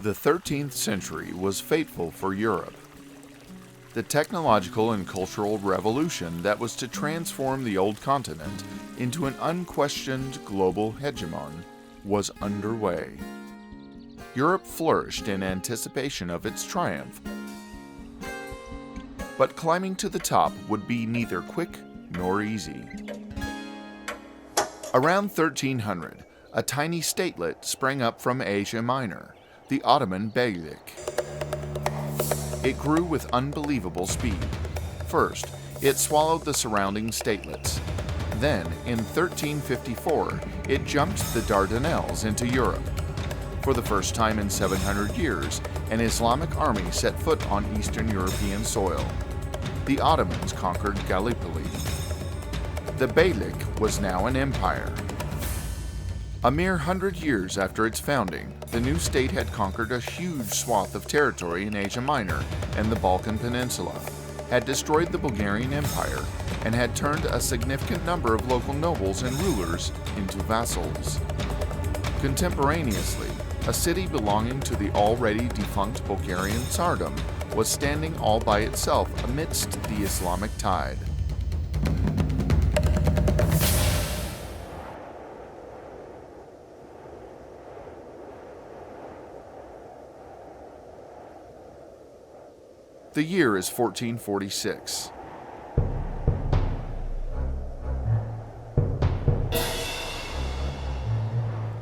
The 13th century was fateful for Europe. The technological and cultural revolution that was to transform the old continent into an unquestioned global hegemon was underway. Europe flourished in anticipation of its triumph. But climbing to the top would be neither quick nor easy. Around 1300, a tiny statelet sprang up from Asia Minor, the Ottoman Beylik. It grew with unbelievable speed. First, it swallowed the surrounding statelets. Then, in 1354, it jumped the Dardanelles into Europe. For the first time in 700 years, an Islamic army set foot on Eastern European soil. The Ottomans conquered Gallipoli. The Beylik was now an empire. A mere 100 years after its founding, the new state had conquered a huge swath of territory in Asia Minor and the Balkan Peninsula, had destroyed the Bulgarian Empire, and had turned a significant number of local nobles and rulers into vassals. Contemporaneously, a city belonging to the already defunct Bulgarian Tsardom was standing all by itself amidst the Islamic tide. The year is 1446.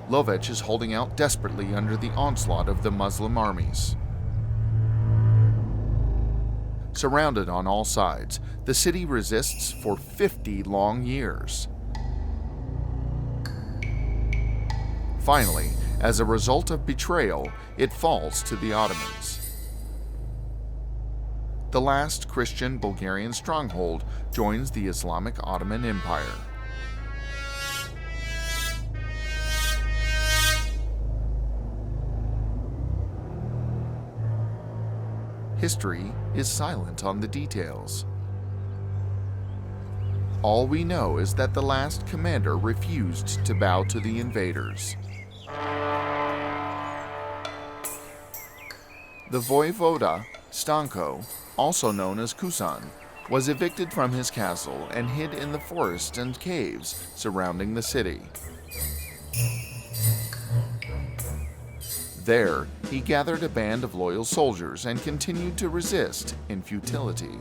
Lovech is holding out desperately under the onslaught of the Muslim armies. Surrounded on all sides, the city resists for 50 long years. Finally, as a result of betrayal, it falls to the Ottomans. The last Christian Bulgarian stronghold joins the Islamic Ottoman Empire. History is silent on the details. All we know is that the last commander refused to bow to the invaders. The voivoda, Stanko, also known as Kusan, was evicted from his castle and hid in the forests and caves surrounding the city. There, he gathered a band of loyal soldiers and continued to resist in futility.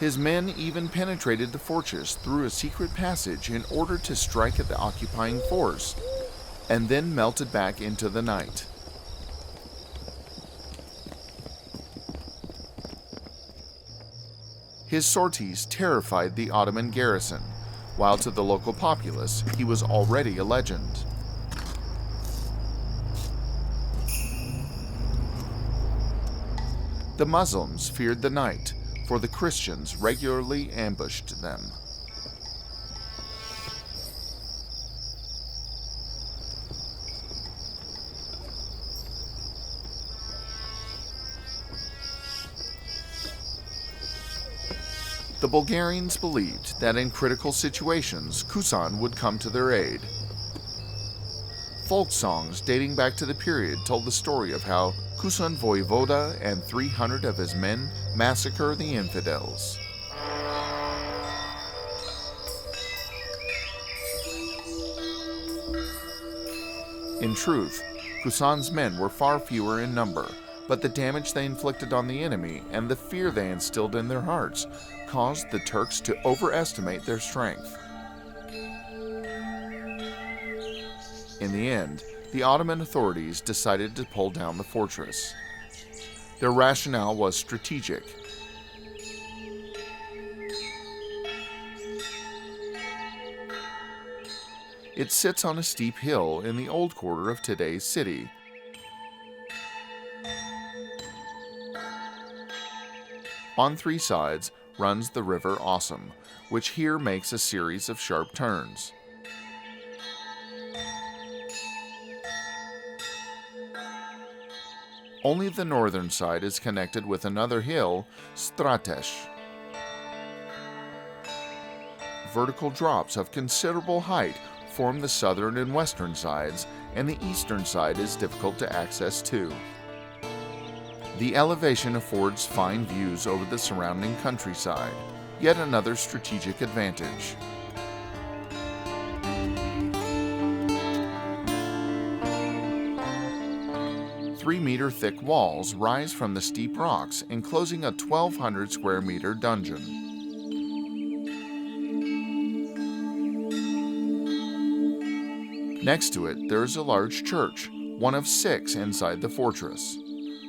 His men even penetrated the fortress through a secret passage in order to strike at the occupying force, and then melted back into the night. His sorties terrified the Ottoman garrison, while to the local populace he was already a legend. The Muslims feared the night, for the Christians regularly ambushed them. The Bulgarians believed that in critical situations, Kusan would come to their aid. Folk songs dating back to the period told the story of how Kusan Voivoda and 300 of his men massacre the infidels. In truth, Kusan's men were far fewer in number, but the damage they inflicted on the enemy and the fear they instilled in their hearts caused the Turks to overestimate their strength. In the end, the Ottoman authorities decided to pull down the fortress. Their rationale was strategic. It sits on a steep hill in the old quarter of today's city. On three sides runs the river Osum, which here makes a series of sharp turns. Only the northern side is connected with another hill, Stratesh. vertical drops of considerable height form the southern and western sides, and the eastern side is difficult to access too. The elevation affords fine views over the surrounding countryside, yet another strategic advantage. Three-meter thick walls rise from the steep rocks, enclosing a 1,200 square meter dungeon. Next to it, there is a large church, one of 6 inside the fortress.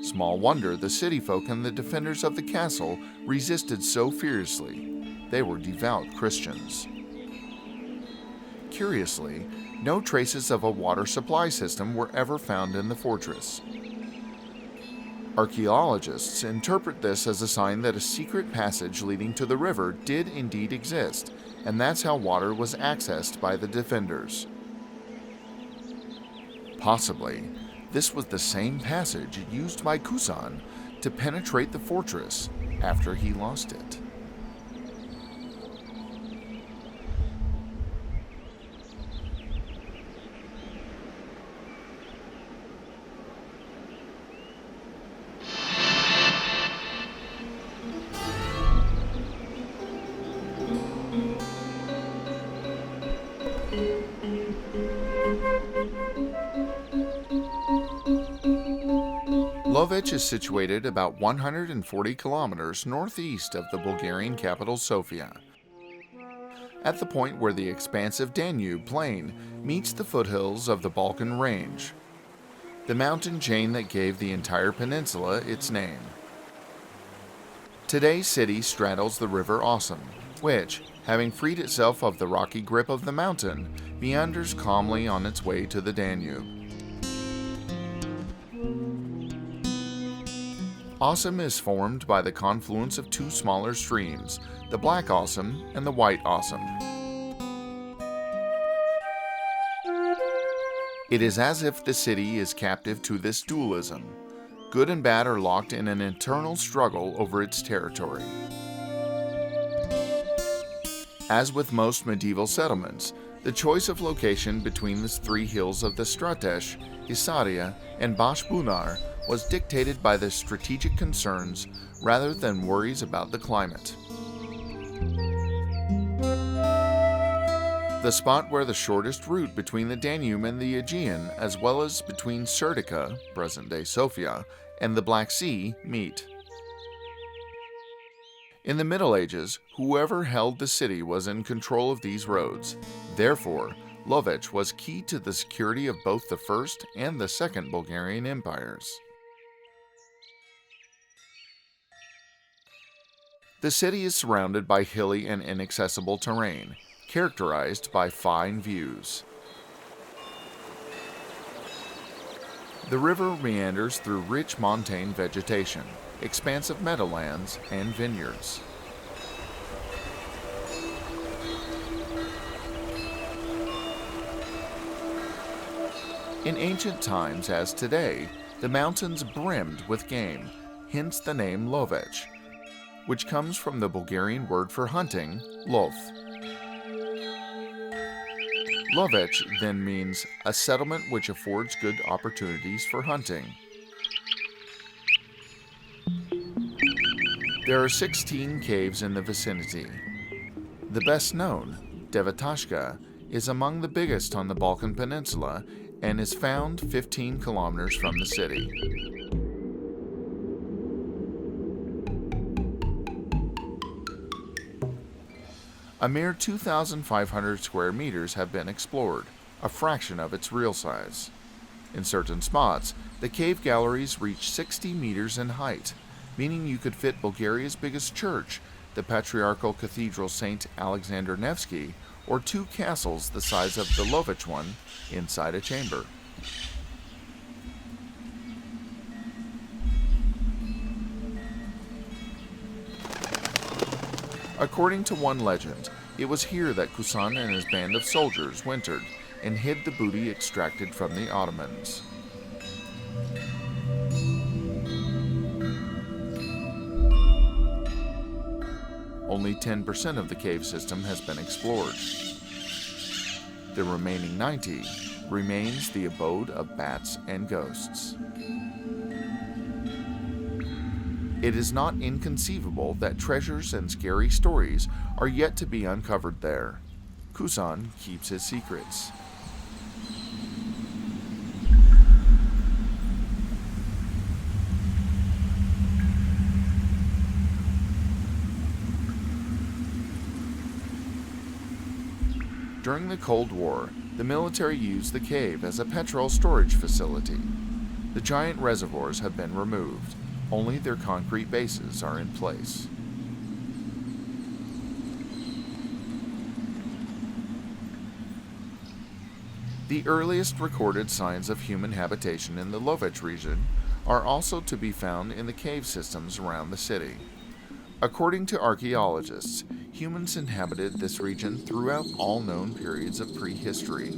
Small wonder the city folk and the defenders of the castle resisted so fiercely. They were devout Christians. Curiously, no traces of a water supply system were ever found in the fortress. Archaeologists interpret this as a sign that a secret passage leading to the river did indeed exist, and that's how water was accessed by the defenders. Possibly, this was the same passage used by Kusan to penetrate the fortress after he lost it. Lovech is situated about 140 kilometers northeast of the Bulgarian capital Sofia, at the point where the expansive Danube plain meets the foothills of the Balkan Range, the mountain chain that gave the entire peninsula its name. Today's city straddles the river Osum, which, having freed itself of the rocky grip of the mountain, meanders calmly on its way to the Danube. Osum is formed by the confluence of 2 smaller streams, the Black Osum and the White Osum. It is as if the city is captive to this dualism. Good and bad are locked in an eternal struggle over its territory. As with most medieval settlements, the choice of location between the 3 hills of the Stratesh, Isaria, and Bash-Bunar was dictated by the strategic concerns rather than worries about the climate. The spot where the shortest route between the Danube and the Aegean, as well as between Serdica, present-day Sofia, and the Black Sea meet. In the Middle Ages, whoever held the city was in control of these roads. Therefore, Lovech was key to the security of both the First and the Second Bulgarian empires. The city is surrounded by hilly and inaccessible terrain, characterized by fine views. The river meanders through rich montane vegetation, expansive meadowlands, and vineyards. In ancient times, as today, the mountains brimmed with game, hence the name Lovech, which comes from the Bulgarian word for hunting, lov. Lovech then means a settlement which affords good opportunities for hunting. There are 16 caves in the vicinity. The best known, Devetashka, is among the biggest on the Balkan Peninsula and is found 15 kilometers from the city. A mere 2,500 square meters have been explored, a fraction of its real size. In certain spots, the cave galleries reach 60 meters in height, meaning you could fit Bulgaria's biggest church, the Patriarchal Cathedral St. Alexander Nevsky, or 2 castles the size of the Lovech one inside a chamber. According to one legend, it was here that Kusan and his band of soldiers wintered and hid the booty extracted from the Ottomans. only 10% of the cave system has been explored. The remaining 90 remains the abode of bats and ghosts. It is not inconceivable that treasures and scary stories are yet to be uncovered there. Kusan keeps his secrets. During the Cold War, the military used the cave as a petrol storage facility. The giant reservoirs have been removed. Only their concrete bases are in place. The earliest recorded signs of human habitation in the Lovech region are also to be found in the cave systems around the city. According to archaeologists, humans inhabited this region throughout all known periods of prehistory.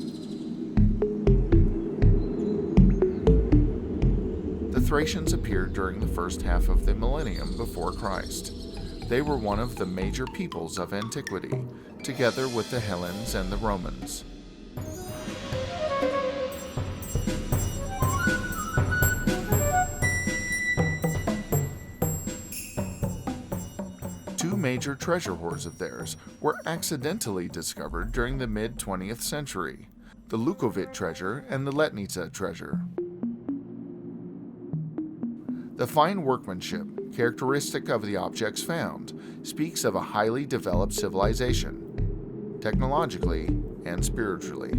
The Thracians appeared during the first half of the millennium before Christ. They were one of the major peoples of antiquity, together with the Hellenes and the Romans. Two major treasure hoards of theirs were accidentally discovered during the mid-20th century, the Lukovic treasure and the Letnica treasure. The fine workmanship, characteristic of the objects found, speaks of a highly developed civilization, technologically and spiritually.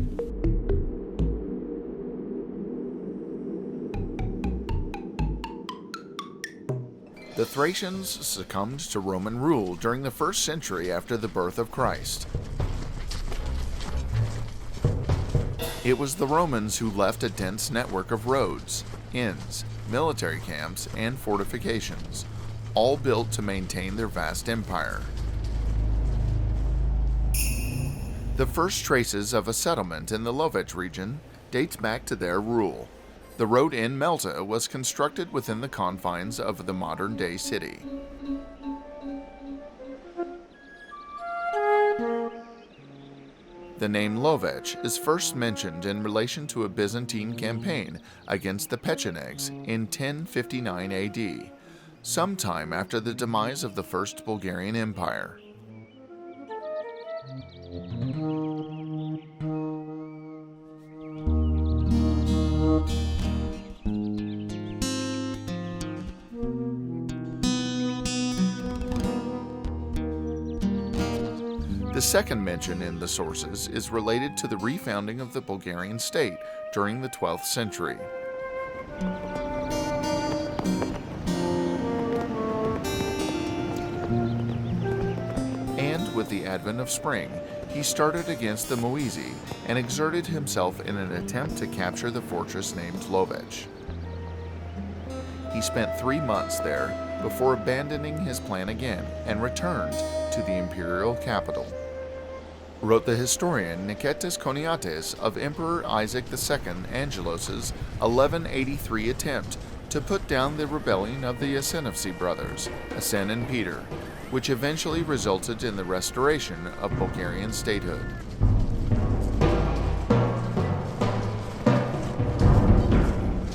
The Thracians succumbed to Roman rule during the 1st century after the birth of Christ. It was the Romans who left a dense network of roads, inns, military camps, and fortifications, all built to maintain their vast empire. The first traces of a settlement in the Lovech region dates back to their rule. The road in Melta was constructed within the confines of the modern-day city. The name Lovech is first mentioned in relation to a Byzantine campaign against the Pechenegs in 1059 AD, sometime after the demise of the First Bulgarian Empire. The second mention in the sources is related to the refounding of the Bulgarian state during the 12th century. And with the advent of spring, he started against the Moesi and exerted himself in an attempt to capture the fortress named Lovech. He spent 3 months there before abandoning his plan again and returned to the imperial capital. Wrote the historian Niketas Koniates of Emperor Isaac II Angelos's 1183 attempt to put down the rebellion of the Asenovci brothers, Asen and Peter, which eventually resulted in the restoration of Bulgarian statehood.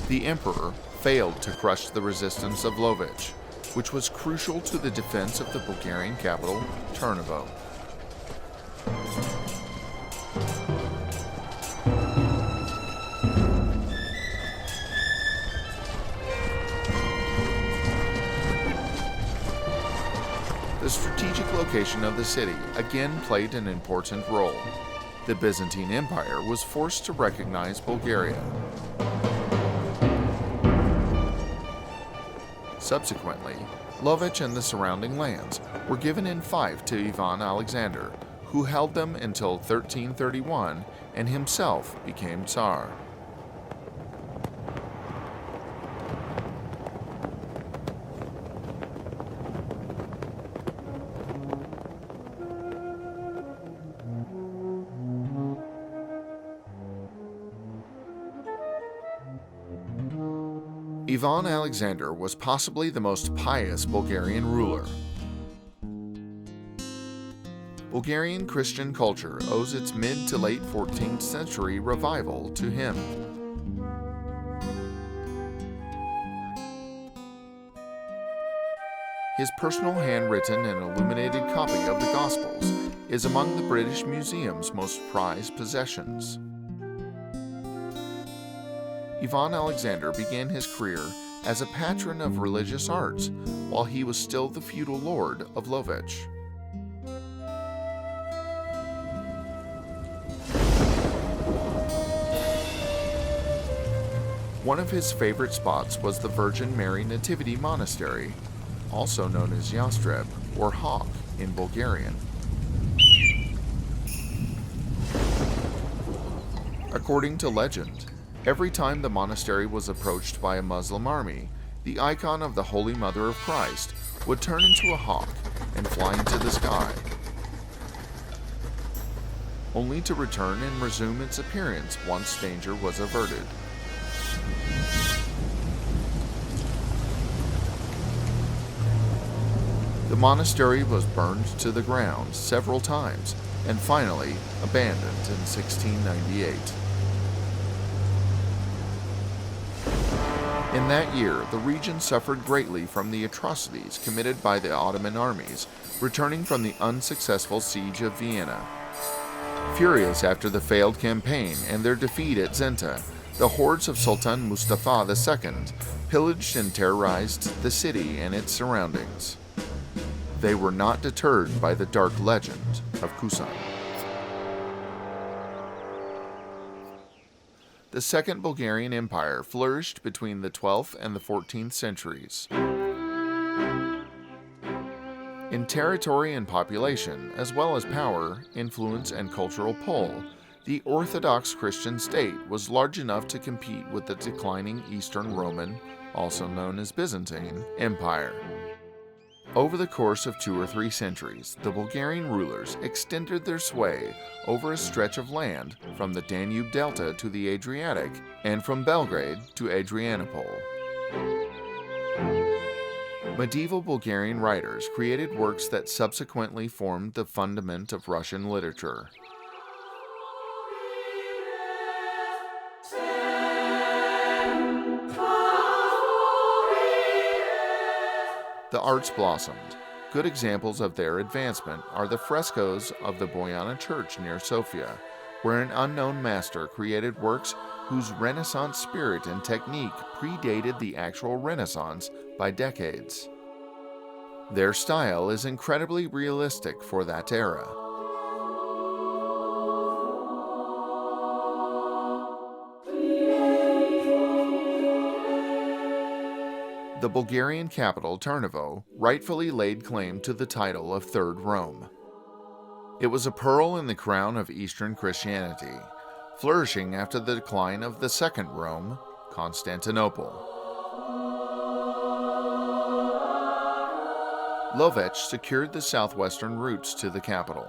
The emperor failed to crush the resistance of Lovech, which was crucial to the defense of the Bulgarian capital, Turnovo. The strategic location of the city again played an important role. The Byzantine Empire was forced to recognize Bulgaria. Subsequently, Lovech and the surrounding lands were given in fief to Ivan Alexander, who held them until 1331 and himself became Tsar. Ivan Alexander was possibly the most pious Bulgarian ruler. Bulgarian Christian culture owes its mid to late 14th century revival to him. His personal handwritten and illuminated copy of the Gospels is among the British Museum's most prized possessions. Ivan Alexander began his career as a patron of religious arts while he was still the feudal lord of Lovech. One of his favorite spots was the Virgin Mary Nativity Monastery, also known as Yastreb or Hawk in Bulgarian. According to legend, every time the monastery was approached by a Muslim army, the icon of the Holy Mother of Christ would turn into a hawk and fly into the sky, only to return and resume its appearance once danger was averted. The monastery was burned to the ground several times and finally abandoned in 1698. In that year, the region suffered greatly from the atrocities committed by the Ottoman armies returning from the unsuccessful siege of Vienna. Furious after the failed campaign and their defeat at Zenta, the hordes of Sultan Mustafa II pillaged and terrorized the city and its surroundings. They were not deterred by the dark legend of Kusan. The Second Bulgarian Empire flourished between the 12th and the 14th centuries. In territory and population, as well as power, influence, and cultural pull, the Orthodox Christian state was large enough to compete with the declining Eastern Roman, also known as Byzantine, Empire. Over the course of 2 or 3 centuries, the Bulgarian rulers extended their sway over a stretch of land from the Danube Delta to the Adriatic and from Belgrade to Adrianople. Medieval Bulgarian writers created works that subsequently formed the fundament of Russian literature. The arts blossomed. Good examples of their advancement are the frescoes of the Boyana Church near Sofia, where an unknown master created works whose Renaissance spirit and technique predated the actual Renaissance by decades. Their style is incredibly realistic for that era. The Bulgarian capital, Tarnovo, rightfully laid claim to the title of Third Rome. It was a pearl in the crown of Eastern Christianity, flourishing after the decline of the Second Rome, Constantinople. Lovech secured the southwestern routes to the capital.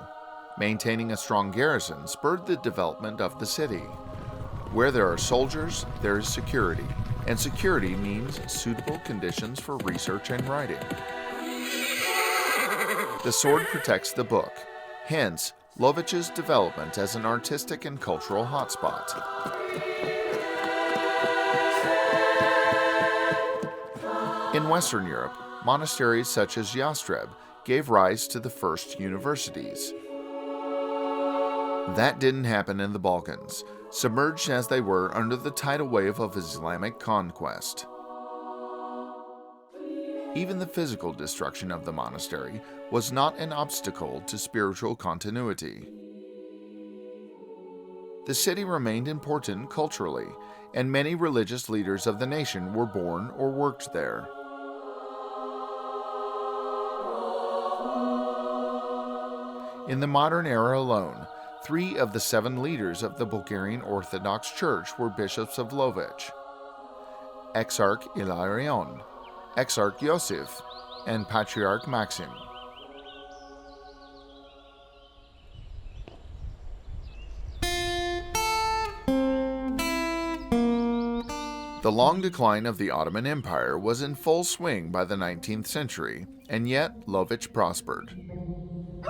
Maintaining a strong garrison spurred the development of the city. Where there are soldiers, there is security. And security means suitable conditions for research and writing. The sword protects the book, hence Lovech's development as an artistic and cultural hotspot. In Western Europe, monasteries such as Yastreb gave rise to the first universities. That didn't happen in the Balkans, submerged as they were under the tidal wave of Islamic conquest. Even the physical destruction of the monastery was not an obstacle to spiritual continuity. The city remained important culturally, and many religious leaders of the nation were born or worked there. In the modern era alone, 3 of the 7 leaders of the Bulgarian Orthodox Church were bishops of Lovech: Exarch Ilarion, Exarch Iosif, and Patriarch Maxim. The long decline of the Ottoman Empire was in full swing by the 19th century, and yet Lovech prospered. The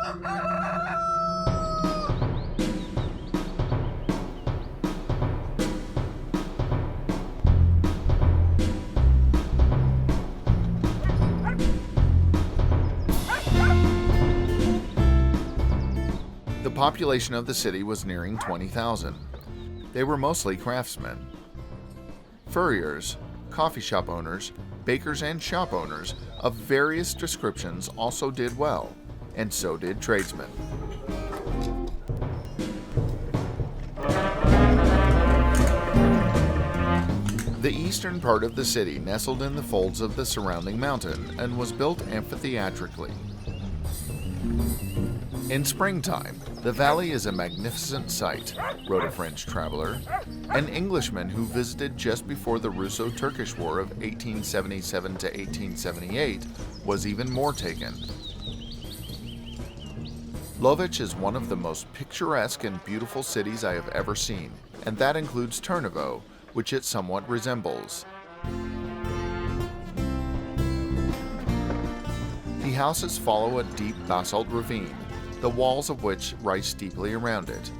population of the city was nearing 20,000. They were mostly craftsmen. Furriers, coffee shop owners, bakers, and shop owners of various descriptions also did well, and so did tradesmen. The eastern part of the city nestled in the folds of the surrounding mountain and was built amphitheatrically. In springtime, the valley is a magnificent sight, wrote a French traveler. An Englishman who visited just before the Russo-Turkish War of 1877 to 1878 was even more taken. Lovech is one of the most picturesque and beautiful cities I have ever seen, and that includes Turnovo, which it somewhat resembles. The houses follow a deep basalt ravine, the walls of which rise steeply around it.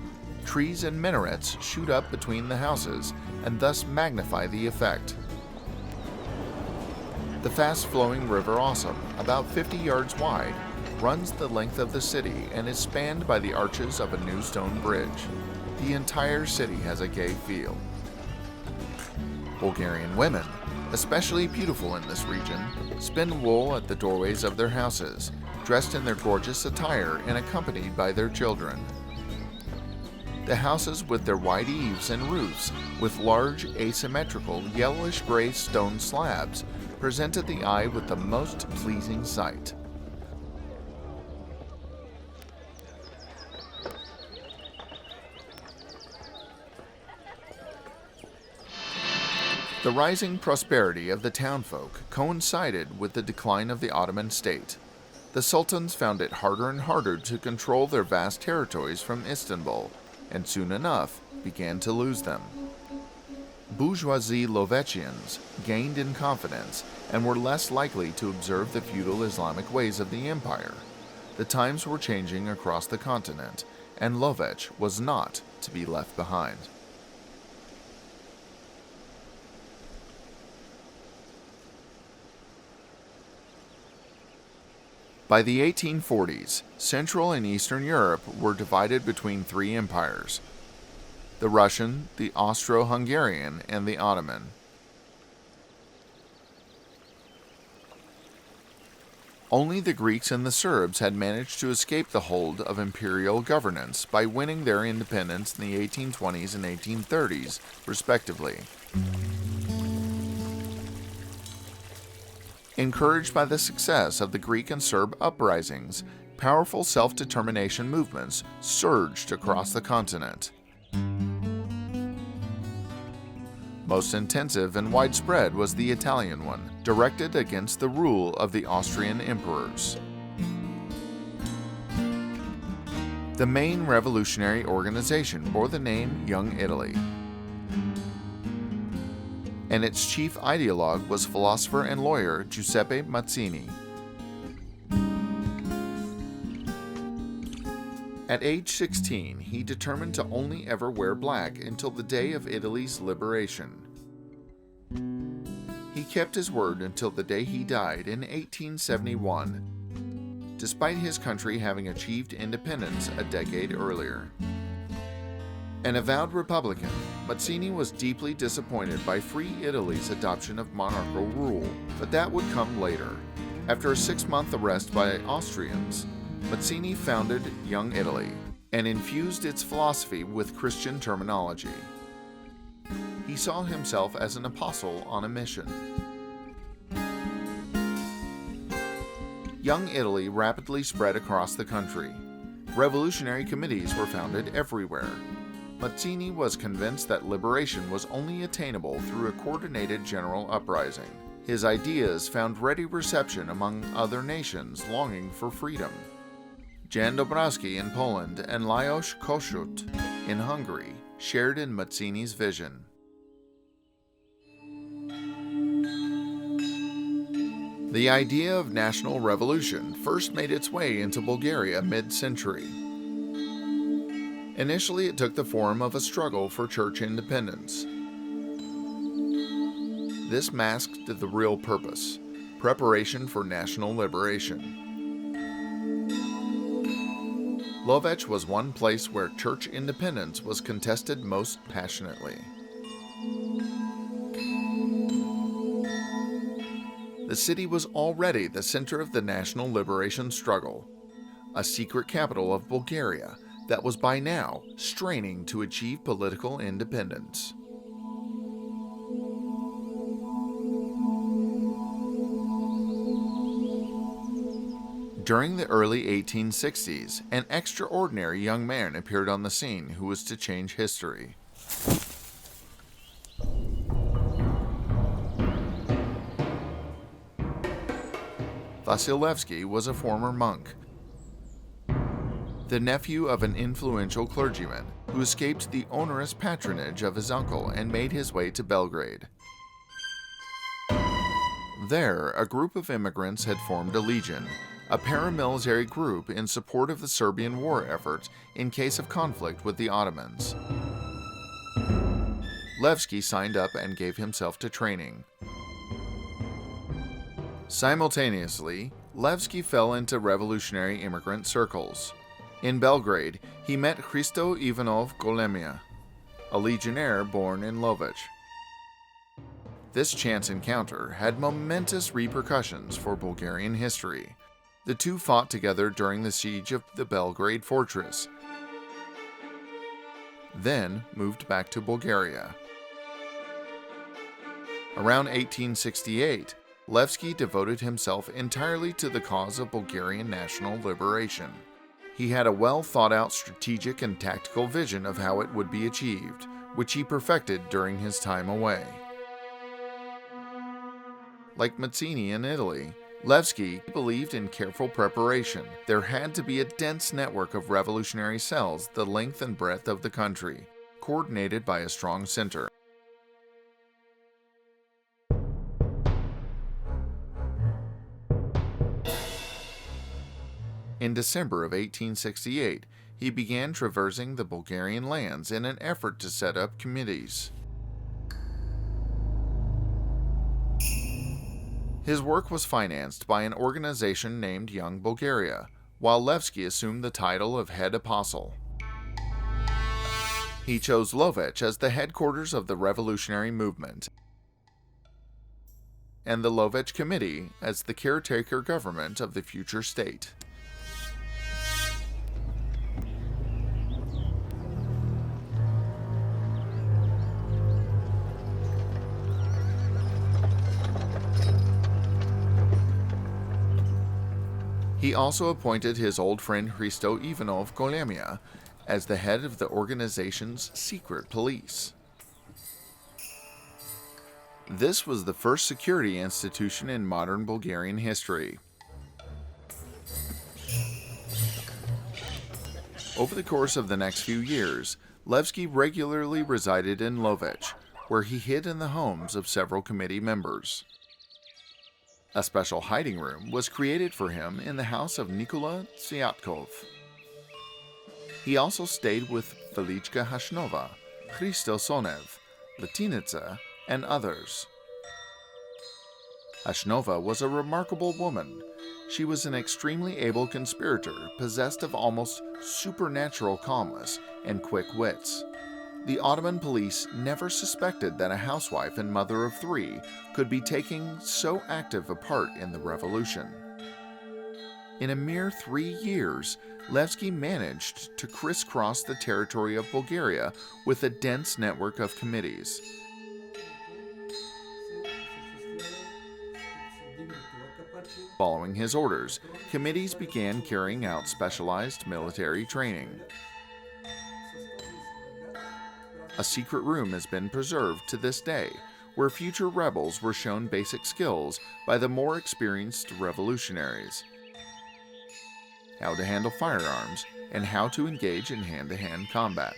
Trees and minarets shoot up between the houses and thus magnify the effect. The fast-flowing river Osum, about 50 yards wide, runs the length of the city and is spanned by the arches of a new stone bridge. The entire city has a gay feel. Bulgarian women, especially beautiful in this region, spin wool at the doorways of their houses, dressed in their gorgeous attire and accompanied by their children. The houses with their wide eaves and roofs with large asymmetrical yellowish-gray stone slabs presented the eye with the most pleasing sight. The rising prosperity of the townfolk coincided with the decline of the Ottoman state. The sultans found it harder and harder to control their vast territories from Istanbul, and soon enough began to lose them. Bourgeoisie Lovechians gained in confidence and were less likely to observe the feudal Islamic ways of the empire. The times were changing across the continent, and Lovech was not to be left behind. By the 1840s, Central and Eastern Europe were divided between three empires: the Russian, the Austro-Hungarian, and the Ottoman. Only the Greeks and the Serbs had managed to escape the hold of imperial governance by winning their independence in the 1820s and 1830s, respectively. Encouraged by the success of the Greek and Serb uprisings, powerful self-determination movements surged across the continent. Most intensive and widespread was the Italian one, directed against the rule of the Austrian emperors. The main revolutionary organization bore the name Young Italy, and its chief ideologue was philosopher and lawyer Giuseppe Mazzini. At age 16, he determined to only ever wear black until the day of Italy's liberation. He kept his word until the day he died in 1871, despite his country having achieved independence a decade earlier. An avowed Republican, Mazzini was deeply disappointed by Free Italy's adoption of monarchical rule, but that would come later. After a 6-month arrest by Austrians, Mazzini founded Young Italy and infused its philosophy with Christian terminology. He saw himself as an apostle on a mission. Young Italy rapidly spread across the country. Revolutionary committees were founded everywhere. Mazzini was convinced that liberation was only attainable through a coordinated general uprising. His ideas found ready reception among other nations longing for freedom. Jan Dąbrowski in Poland and Lajos Kossuth in Hungary shared in Mazzini's vision. The idea of national revolution first made its way into Bulgaria mid-century. Initially, it took the form of a struggle for church independence. This masked the real purpose: preparation for national liberation. Lovech was one place where church independence was contested most passionately. The city was already the center of the national liberation struggle, a secret capital of Bulgaria that was by now straining to achieve political independence. During the early 1860s, an extraordinary young man appeared on the scene who was to change history. Vasil Levsky was a former monk, the nephew of an influential clergyman who escaped the onerous patronage of his uncle and made his way to Belgrade. There, a group of immigrants had formed a legion, a paramilitary group in support of the Serbian war effort in case of conflict with the Ottomans. Levsky signed up and gave himself to training. Simultaneously, Levsky fell into revolutionary immigrant circles. In Belgrade, he met Hristo Ivanof Golemia, a legionnaire born in Lovech. This chance encounter had momentous repercussions for Bulgarian history. The two fought together during the siege of the Belgrade fortress, then moved back to Bulgaria. Around 1868, Levsky devoted himself entirely to the cause of Bulgarian national liberation. He had a well-thought-out strategic and tactical vision of how it would be achieved, which he perfected during his time away. Like Mazzini in Italy, Levsky believed in careful preparation. There had to be a dense network of revolutionary cells the length and breadth of the country, coordinated by a strong center. In December of 1868, he began traversing the Bulgarian lands in an effort to set up committees. His work was financed by an organization named Young Bulgaria, while Levsky assumed the title of head apostle. He chose Lovech as the headquarters of the revolutionary movement, and the Lovech Committee as the caretaker government of the future state. He also appointed his old friend Hristo Ivanof Golemia as the head of the organization's secret police. This was the first security institution in modern Bulgarian history. Over the course of the next few years, Levsky regularly resided in Lovech, where he hid in the homes of several committee members. A special hiding room was created for him in the house of Nikola Tsyatkov. He also stayed with Velichka Hashnova, Hristo Sonev, Latinitsa, and others. Hashnova was a remarkable woman. She was an extremely able conspirator, possessed of almost supernatural calmness and quick wits. The Ottoman police never suspected that a housewife and mother of three could be taking so active a part in the revolution. In a mere 3 years, Levsky managed to crisscross the territory of Bulgaria with a dense network of committees. Following his orders, committees began carrying out specialized military training. A secret room has been preserved to this day, where future rebels were shown basic skills by the more experienced revolutionaries: how to handle firearms and how to engage in hand-to-hand combat.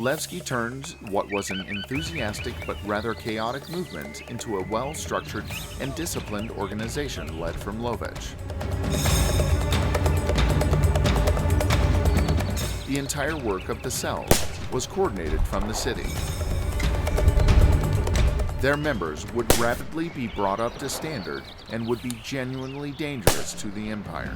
Levsky turned what was an enthusiastic but rather chaotic movement into a well-structured and disciplined organization led from Lovech. The entire work of the cells was coordinated from the city. Their members would rapidly be brought up to standard and would be genuinely dangerous to the empire.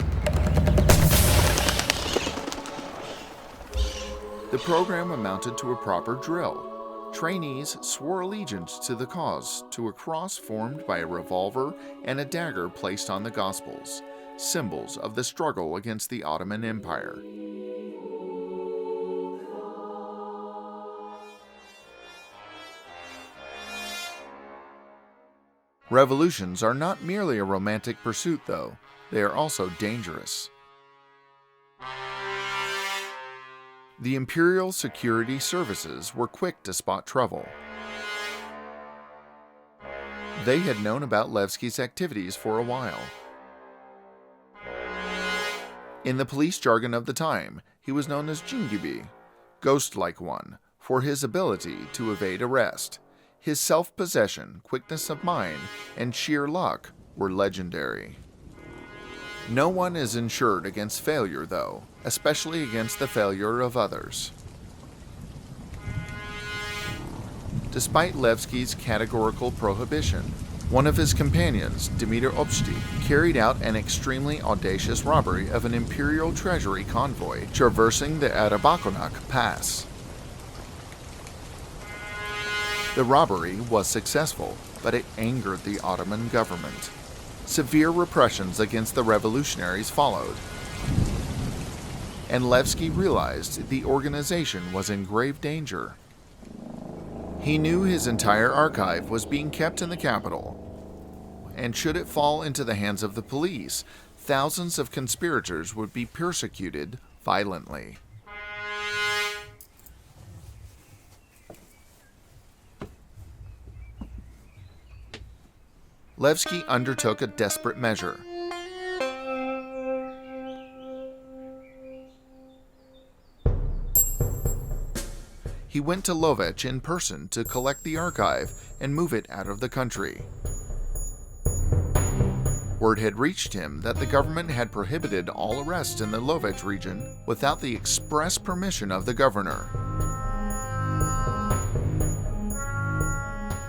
The program amounted to a proper drill. Trainees swore allegiance to the cause to a cross formed by a revolver and a dagger placed on the Gospels, symbols of the struggle against the Ottoman Empire. Revolutions are not merely a romantic pursuit, though. They are also dangerous. The Imperial Security Services were quick to spot trouble. They had known about Levsky's activities for a while. In the police jargon of the time, he was known as Jingibi, ghost-like one, for his ability to evade arrest. His self-possession, quickness of mind, and sheer luck were legendary. No one is insured against failure, though, especially against the failure of others. Despite Levsky's categorical prohibition, one of his companions, Dimitar Obsti, carried out an extremely audacious robbery of an imperial treasury convoy traversing the Arabakonak Pass. The robbery was successful, but it angered the Ottoman government. Severe repressions against the revolutionaries followed, and Levsky realized the organization was in grave danger. He knew his entire archive was being kept in the capital, and should it fall into the hands of the police, thousands of conspirators would be persecuted violently. Levsky undertook a desperate measure. He went to Lovech in person to collect the archive and move it out of the country. Word had reached him that the government had prohibited all arrests in the Lovech region without the express permission of the governor.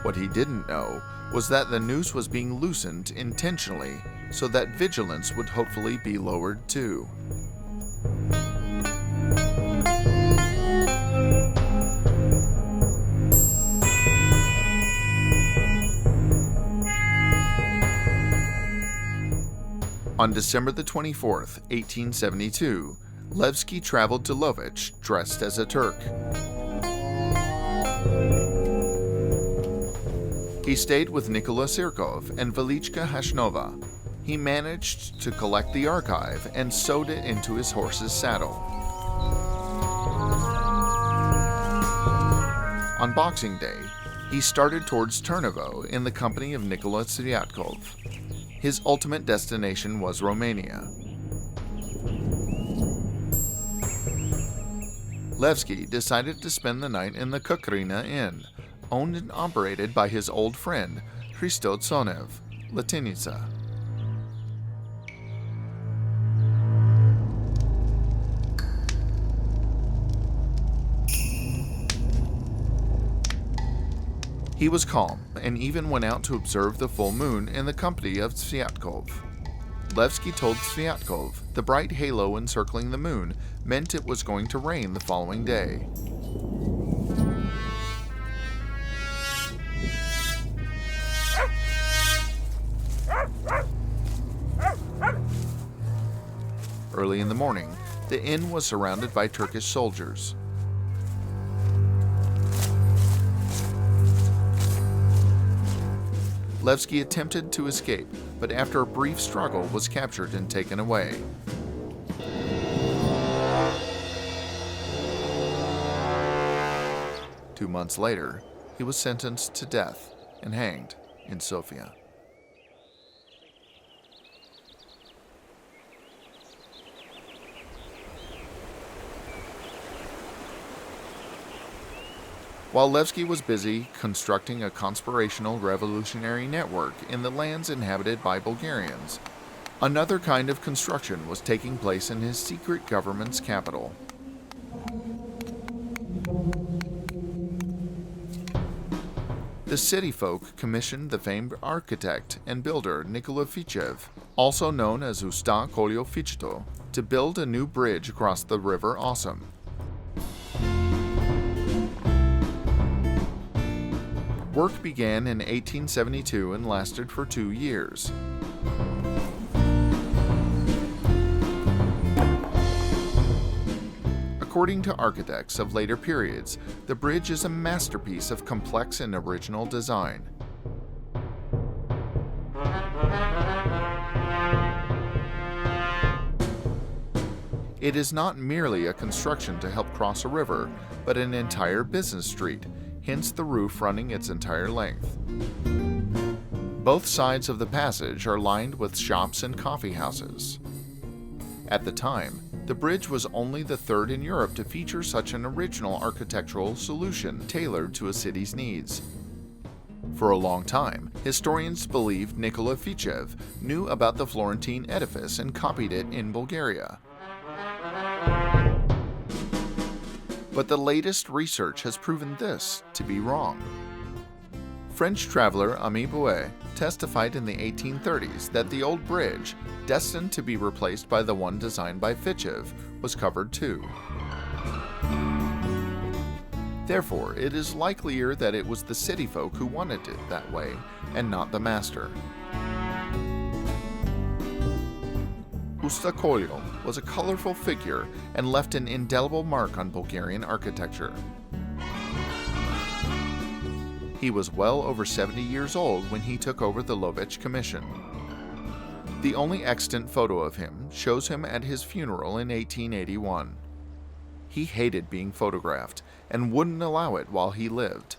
What he didn't know was that the noose was being loosened intentionally so that vigilance would hopefully be lowered too. On December the 24th, 1872, Levsky traveled to Lovech dressed as a Turk. He stayed with Nikola Sirkov and Velichka Hashnova. He managed to collect the archive and sewed it into his horse's saddle. On Boxing Day, he started towards Turnovo in the company of Nikola Sviatkov. His ultimate destination was Romania. Levsky decided to spend the night in the Kukrina Inn, owned and operated by his old friend, Hristo Tsonev, Latinica. He was calm and even went out to observe the full moon in the company of Sviatkov. Levsky told Sviatkov the bright halo encircling the moon meant it was going to rain the following day. Early in the morning, the inn was surrounded by Turkish soldiers. Levsky attempted to escape, but after a brief struggle was captured and taken away. Two months later, he was sentenced to death and hanged in Sofia. while Levsky was busy constructing a conspirational revolutionary network in the lands inhabited by Bulgarians. Another kind of construction was taking place in his secret government's capital. The city folk commissioned the famed architect and builder Nicola Fichev, also known as Usta Kolio Fichto, to build a new bridge across the River Osum. Work began in 1872 and lasted for 2 years. According to architects of later periods, the bridge is a masterpiece of complex and original design. It is not merely a construction to help cross a river, but an entire business street, hence the roof running its entire length. Both sides of the passage are lined with shops and coffee houses. At the time, the bridge was only the third in Europe to feature such an original architectural solution tailored to a city's needs. For a long time, historians believed Nicola Fichev knew about the Florentine edifice and copied it in Bulgaria. But the latest research has proven this to be wrong. French traveler Ami Bouet testified in the 1830s that the old bridge, destined to be replaced by the one designed by Fichev, was covered too. Therefore, it is likelier that it was the city folk who wanted it that way, and not the master. Usta Kolio was a colorful figure and left an indelible mark on Bulgarian architecture. He was well over 70 years old when he took over the Lovech commission. The only extant photo of him shows him at his funeral in 1881. He hated being photographed and wouldn't allow it while he lived.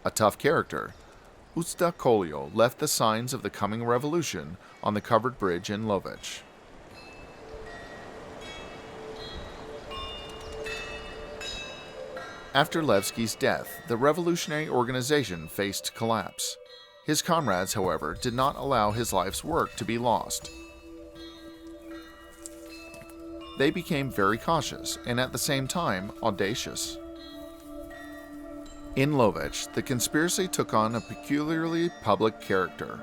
A tough character, Usta Kolio left the signs of the coming revolution on the covered bridge in Lovech. After Levsky's death, the revolutionary organization faced collapse. His comrades, however, did not allow his life's work to be lost. They became very cautious and at the same time audacious. In Lovech, the conspiracy took on a peculiarly public character.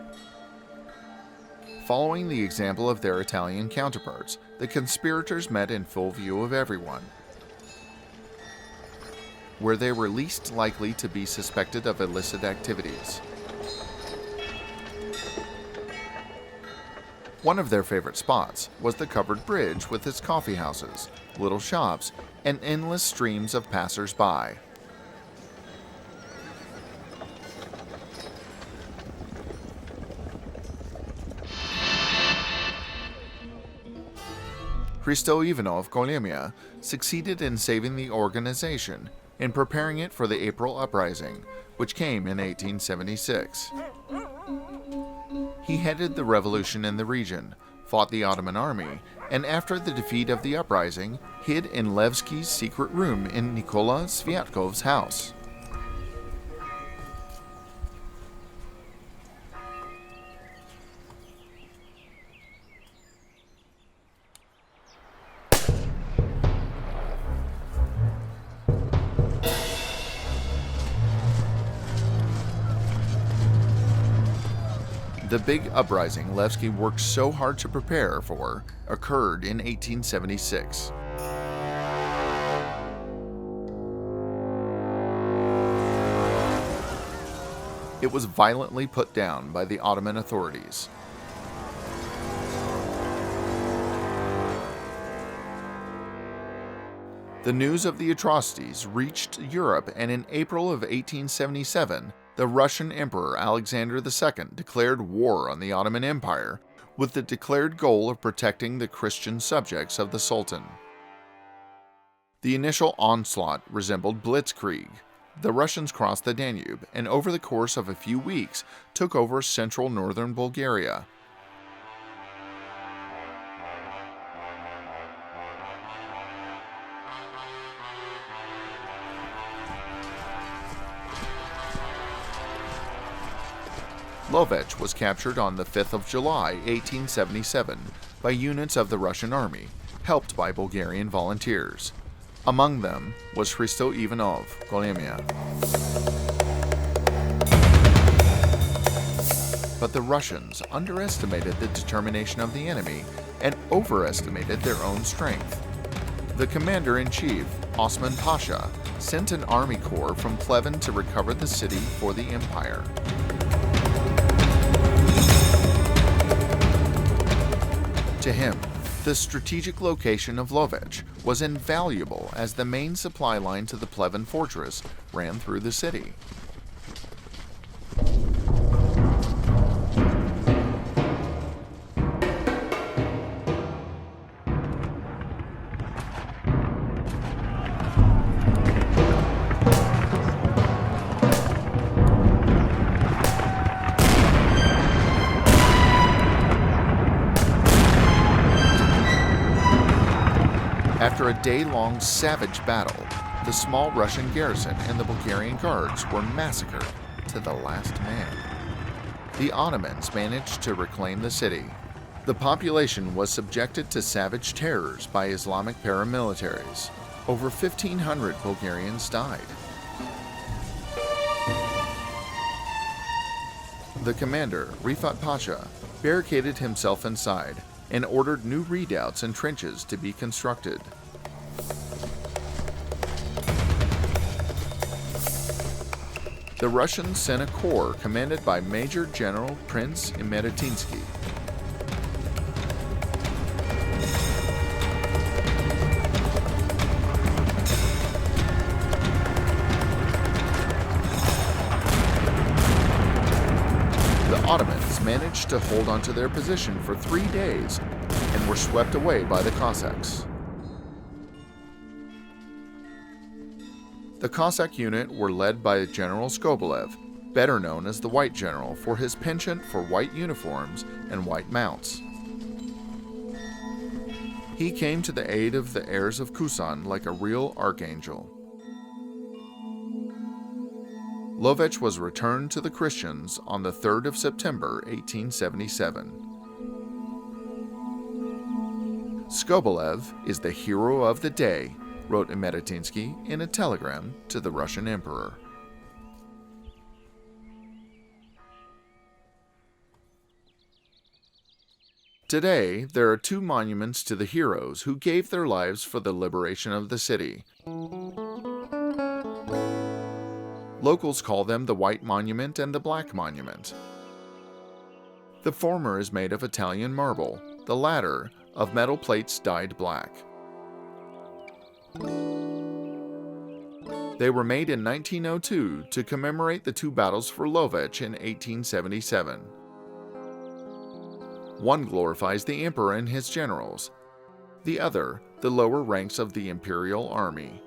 Following the example of their Italian counterparts, the conspirators met in full view of everyone, where they were least likely to be suspected of illicit activities. One of their favorite spots was the covered bridge with its coffee houses, little shops, and endless streams of passers-by. Hristo Ivanov Kolemia succeeded in saving the organization and preparing it for the April Uprising, which came in 1876. He headed the revolution in the region, fought the Ottoman army, and after the defeat of the uprising, hid in Levsky's secret room in Nikola Sviatkov's house. The big uprising Levsky worked so hard to prepare for occurred in 1876. It was violently put down by the Ottoman authorities. The news of the atrocities reached Europe, and in April of 1877, the Russian Emperor Alexander II declared war on the Ottoman Empire with the declared goal of protecting the Christian subjects of the Sultan. The initial onslaught resembled blitzkrieg. The Russians crossed the Danube and over the course of a few weeks took over central northern Bulgaria. Lovech was captured on the 5th of July, 1877, by units of the Russian army, helped by Bulgarian volunteers. Among them was Hristo Ivanov, Golemia. But the Russians underestimated the determination of the enemy and overestimated their own strength. The commander-in-chief, Osman Pasha, sent an army corps from Pleven to recover the city for the empire. To him, the strategic location of Lovech was invaluable as the main supply line to the Pleven fortress ran through the city. After a day-long savage battle, the small Russian garrison and the Bulgarian guards were massacred to the last man. The Ottomans managed to reclaim the city. The population was subjected to savage terrors by Islamic paramilitaries. Over 1,500 Bulgarians died. The commander, Rifat Pasha, barricaded himself inside and ordered new redoubts and trenches to be constructed. The Russians sent a corps commanded by Major General Prince Emeretinsky. The Ottomans managed to hold onto their position for 3 days and were swept away by the Cossacks. The Cossack unit were led by General Skobelev, better known as the White General for his penchant for white uniforms and white mounts. He came to the aid of the heirs of Kusan like a real archangel. Lovech was returned to the Christians on the 3rd of September, 1877. Skobelev is the hero of the day, wrote Emeretinsky in a telegram to the Russian Emperor. Today, there are 2 monuments to the heroes who gave their lives for the liberation of the city. Locals call them the White Monument and the Black Monument. The former is made of Italian marble, the latter of metal plates dyed black. They were made in 1902 to commemorate the 2 battles for Lovech in 1877. One glorifies the emperor and his generals, the other, the lower ranks of the imperial army.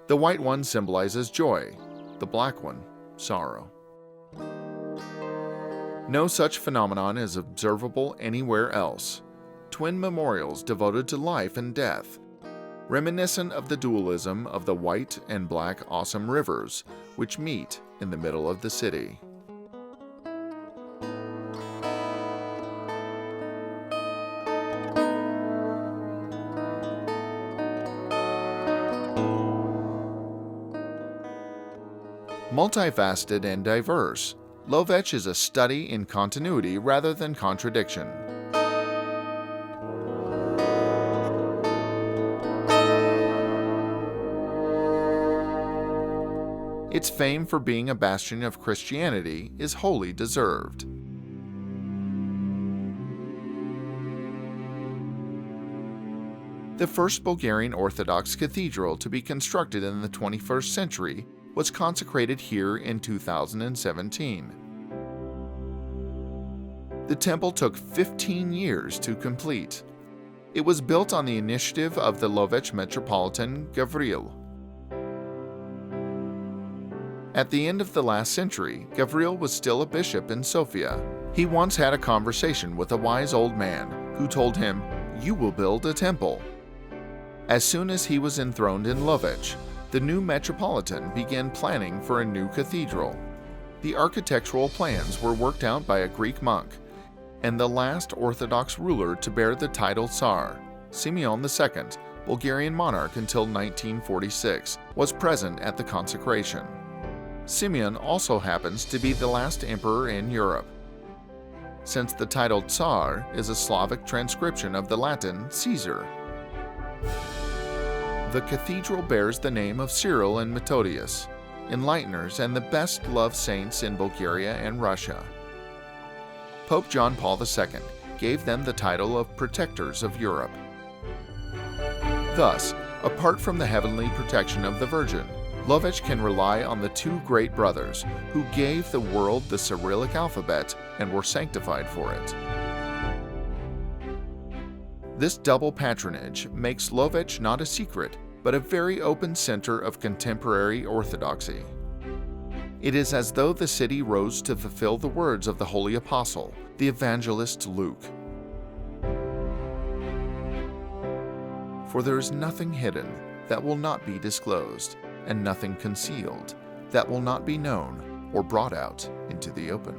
The white one symbolizes joy, the black one, sorrow. No such phenomenon is observable anywhere else. Twin memorials devoted to life and death, reminiscent of the dualism of the white and black awesome rivers, which meet in the middle of the city. Multifaceted and diverse, Lovech is a study in continuity rather than contradiction. Its fame for being a bastion of Christianity is wholly deserved. The first Bulgarian Orthodox cathedral to be constructed in the 21st century was consecrated here in 2017. The temple took 15 years to complete. It was built on the initiative of the Lovech Metropolitan Gavril. At the end of the last century, Gavril was still a bishop in Sofia. He once had a conversation with a wise old man who told him, "You will build a temple." As soon as he was enthroned in Lovech, the new metropolitan began planning for a new cathedral. The architectural plans were worked out by a Greek monk, and the last Orthodox ruler to bear the title Tsar, Simeon II, Bulgarian monarch until 1946, was present at the consecration. Simeon also happens to be the last emperor in Europe, since the title Tsar is a Slavic transcription of the Latin Caesar. The cathedral bears the name of Cyril and Methodius, enlighteners and the best-loved saints in Bulgaria and Russia. Pope John Paul II gave them the title of Protectors of Europe. Thus, apart from the heavenly protection of the Virgin, Lovech can rely on the two great brothers who gave the world the Cyrillic alphabet and were sanctified for it. This double patronage makes Lovech not a secret, but a very open center of contemporary orthodoxy. It is as though the city rose to fulfill the words of the Holy Apostle, the evangelist Luke. For there is nothing hidden that will not be disclosed, and nothing concealed that will not be known or brought out into the open.